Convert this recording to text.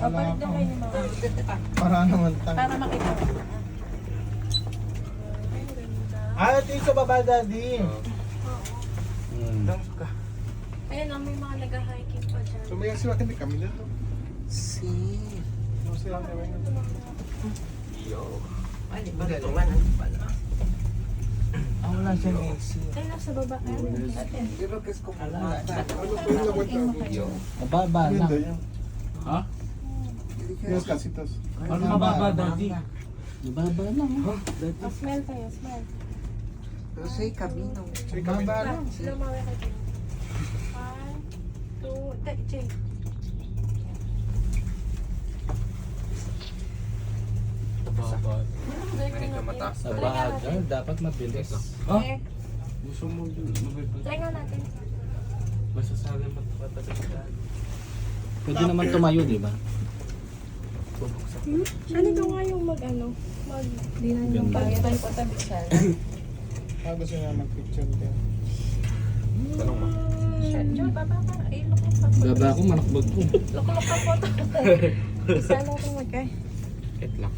Papalit na kayo ni mama. Para naman Para makita ko. ito yung sa baba, daddy. Ayun, may mga nag-hiking pa dyan. So may asiwa kami kami na. Si. No sila kami. Wala siyang AC. Ay, nasa baba ka. Mababa lang. Ha? Yes, casitas. Ano mababa, daddy? Mababa lang. Smell kayo, smell. Say Camino. Say kami Mababa na. lang. Lumawi ka dyan. 1, 2, Jay. Sa bagal, dapat mabilis. Eh, Gusto mo dun. try nga natin. Basta sana matagal. Pwede naman tumayo, di ba? Siya nito nga yung mag-ano, mag-dinan yung Ganda. pag-itay po tabi siya. Gusto niya mag-picture din. Siya, Joy, baba ka. Ay, lukok ka po. Baba ko, manakbag ko. Lukok ka po. Isa lang itong magkay. Wait lang.